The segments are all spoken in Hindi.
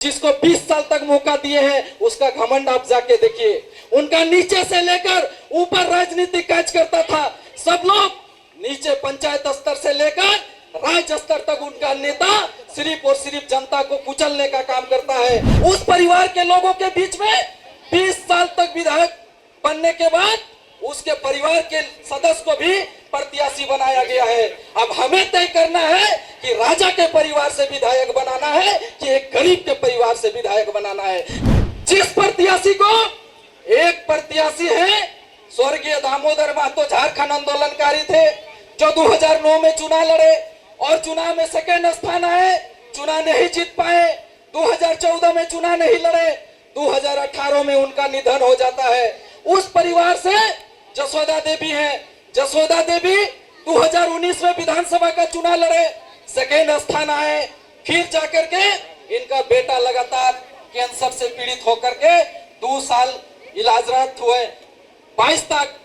जिसको 20 साल तक मौका दिए हैं उसका घमंड आप जाके देखिए। उनका नीचे से लेकर ऊपर राजनीतिक काज करता था। सब लोग नीचे पंचायत स्तर से लेकर राज्य स्तर तक उनका नेता सिर्फ और सिर्फ जनता को कुचलने का काम करता है। उस परिवार के लोगों के बीच में 20 साल तक विधायक बनने के बाद उसके परिवार के सदस्य को भी प्रत्याशी बनाया गया है। अब हमें तय करना है कि राजा के परिवार से विधायक बनाना है कि एक गरीब के परिवार से विधायक बनाना है। जिस प्रत्याशी को एक प्रत्याशी है स्वर्गीय दामोदर महतो, झारखंड आंदोलनकारी थे जो 2009 में चुनाव लड़े और चुनाव में सेकेंड स्थान आए, चुनाव नहीं जीत पाए। 2014 में चुनाव नहीं लड़े, 2018 में उनका निधन हो जाता है। उस परिवार से जसोदा देवी है। जसोदा देवी 2019 में विधानसभा का चुनाव लड़े, सेकेंड स्थान आए। फिर जाकर के इनका बेटा लगातार कैंसर से पीड़ित होकर के 2 साल इलाजरत हुए। 22 तक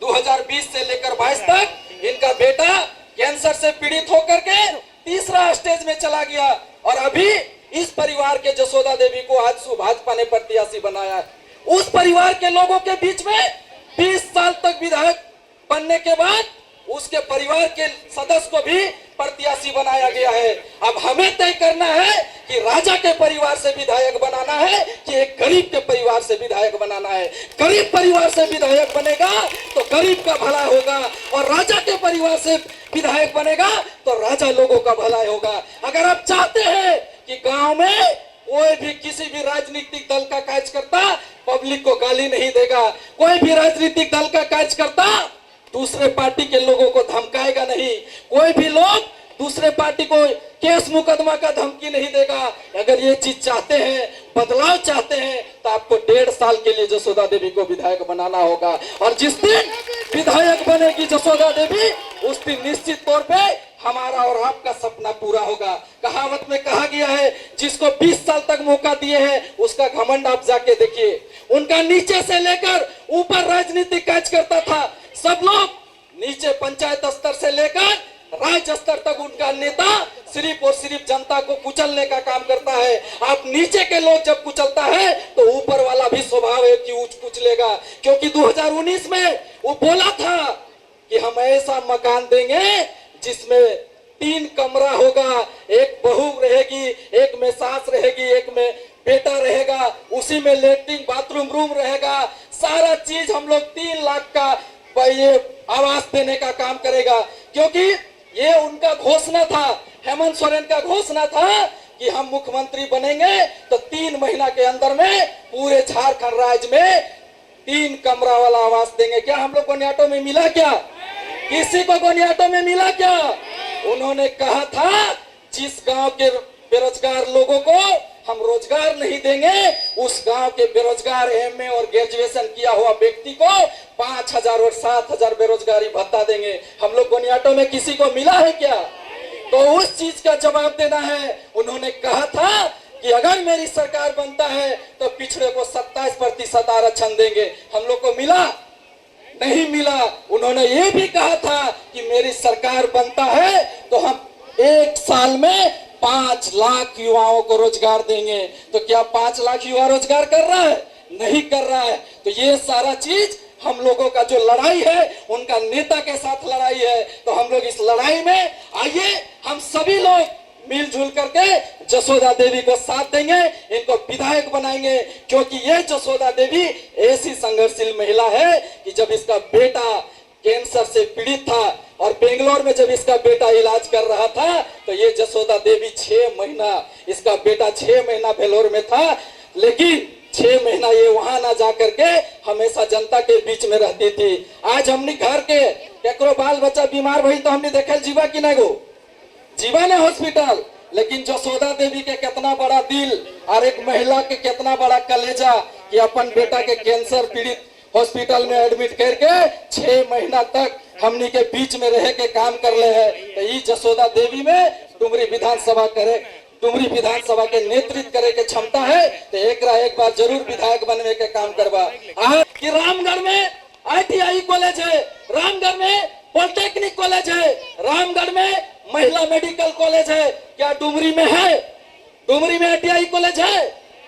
2020 से लेकर 22 तक इनका बेटा कैंसर से पीड़ित होकर के तीसरा स्टेज में चला गया और अभी इस परिवार के जसोदा देवी को आज भाजपा ने प्रत्याशी बनाया है। उस परिवार के लोगों के बीच में 20 साल तक विधायक बनने के बाद उसके परिवार के सदस्य को भी प्रत्याशी बनाया गया है। अब हमें तय करना है कि राजा के परिवार से विधायक बनाना है कि एक गरीब के परिवार से विधायक बनाना है। गरीब परिवार से विधायक बनेगा तो गरीब का भला होगा और राजा के परिवार से विधायक बनेगा तो राजा लोगों का भला होगा। अगर आप चाहते हैं कि गांव में कोई भी किसी भी राजनीतिक दल का कार्यकर्ता पब्लिक को गाली नहीं देगा, कोई भी राजनीतिक दल का कार्यकर्ता दूसरे पार्टी के लोगों को धमकाएगा नहीं, कोई भी लोग दूसरे पार्टी को केस मुकदमा का धमकी नहीं देगा। अगर ये चीज चाहते हैं, बदलाव चाहते हैं तो आपको 1.5 साल के लिए जसोदा देवी को विधायक बनाना होगा और जिस दिन विधायक बनेगी जसोदा देवी उस दिन निश्चित तौर पे हमारा और आपका सपना पूरा होगा। कहावत में कहा गया है जिसको 20 साल तक मौका दिए हैं उसका घमंड आप जाके देखिए। उनका नीचे से लेकर ऊपर राजनीतिक काज करता था। सब लोग नीचे पंचायत स्तर से लेकर राज्य स्तर तक उनका नेता सिर्फ और सिर्फ जनता को कुचलने का काम करता है। आप नीचे के लोग जब कुचलता है तो ऊपर वाला भी स्वभाव है कि कुचलेगा, क्योंकि 2019 में वो बोला था कि हम ऐसा मकान देंगे जिसमें 3 कमरा होगा, एक बहू रहेगी, एक में सास रहेगी, एक में बेटा रहेगा, उसी में लेटरिन बाथरूम रूम रहेगा। सारा चीज हम लोग 3 लाख का ये आवास देने का काम करेगा, क्योंकि ये उनका घोषणा था, हेमंत सोरेन का घोषणा था कि हम मुख्यमंत्री बनेंगे तो 3 महीना के अंदर में पूरे झारखंड राज्य में 3 कमरा वाला आवास देंगे। क्या हम लोग को गोनियाटो में मिला? क्या किसी को गोनियाटो में मिला? क्या उन्होंने कहा था जिस गांव के बेरोजगार लोगों को हम रोजगार नहीं देंगे उस गांव के बेरोजगार एमए और ग्रेजुएशन किया हुआ व्यक्ति को 5,000 और 7,000 बेरोजगारी भत्ता देंगे। हम लोग गोनियाटो में किसी को मिला है क्या? तो उस चीज का जवाब देना है। उन्होंने कहा था कि अगर मेरी सरकार बनता है तो पिछड़े को 27% आरक्षण देंगे। हम लोग को मिला? नहीं मिला। उन्होंने ये भी कहा था कि मेरी सरकार बनता है तो हम 1 साल में 5 लाख युवाओं को रोजगार देंगे। तो क्या 5 लाख युवा रोजगार कर रहा है? नहीं कर रहा है। तो ये सारा चीज हम लोगों का जो लड़ाई है उनका नेता के साथ लड़ाई है। तो हम लोग इस लड़ाई में आइए हम सभी लोग मिलजुल करके जसोदा देवी को साथ देंगे, इनको विधायक बनाएंगे, क्योंकि ये जसोदा देवी ऐसी संघर्षशील महिला है कि जब इसका बेटा कैंसर से पीड़ित था और बेंगलोर में जब इसका बेटा इलाज कर रहा था तो ये जसोदा देवी 6 महीना, इसका बेटा 6 महीना वेलोर में था, लेकिन 6 महीना ये वहां ना जा करके हमेशा जनता के बीच में रहती थी। आज हमने घर के केकरो बाल बच्चा बीमार भई तो हमने देखल जीवा कि नहीं गो जीवा ने हॉस्पिटल, लेकिन जसोदा देवी के कितना बड़ा दिल और एक महिला के कितना बड़ा कलेजा कि अपन बेटा के कैंसर पीड़ित हॉस्पिटल में एडमिट करके 6 महीना तक हमनी के बीच में रह के काम कर ले है। तो ये जसोदा देवी में डुमरी विधानसभा के नेतृत्व करे के क्षमता है। तो एक बार जरूर विधायक बनने के काम करवा। कि रामगढ़ में ITI कॉलेज है, रामगढ़ में पॉलिटेक्निक कॉलेज है, रामगढ़ में महिला मेडिकल कॉलेज है, क्या डुमरी में है? डुमरी में ITI कॉलेज है।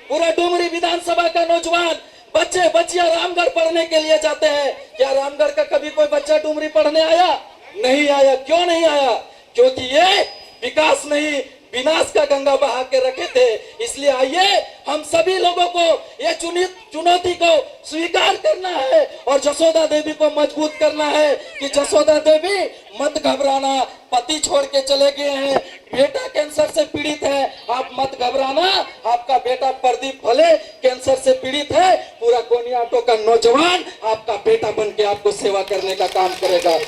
पूरा डुमरी विधानसभा का नौजवान बच्चे बच्चियां रामगढ़ पढ़ने के लिए जाते हैं। क्या रामगढ़ का कभी कोई बच्चा डुमरी पढ़ने आया? नहीं आया। क्यों नहीं आया? क्योंकि ये विकास नहीं विनाश का गंगा बहा के रखे थे। इसलिए आइए हम सभी लोगों को ये चुनौती को स्वीकार करना है और जसोदा देवी को मजबूत करना है कि जसोदा देवी मत घबराना, पति छोड़ के चले गए हैं, बेटा कैंसर से पीड़ित है, आप मत घबराना, आपका बेटा प्रदीप भले कैंसर से पीड़ित है, पूरा कोनियाटो का नौजवान आपका बेटा बन के आपको सेवा करने का काम करेगा।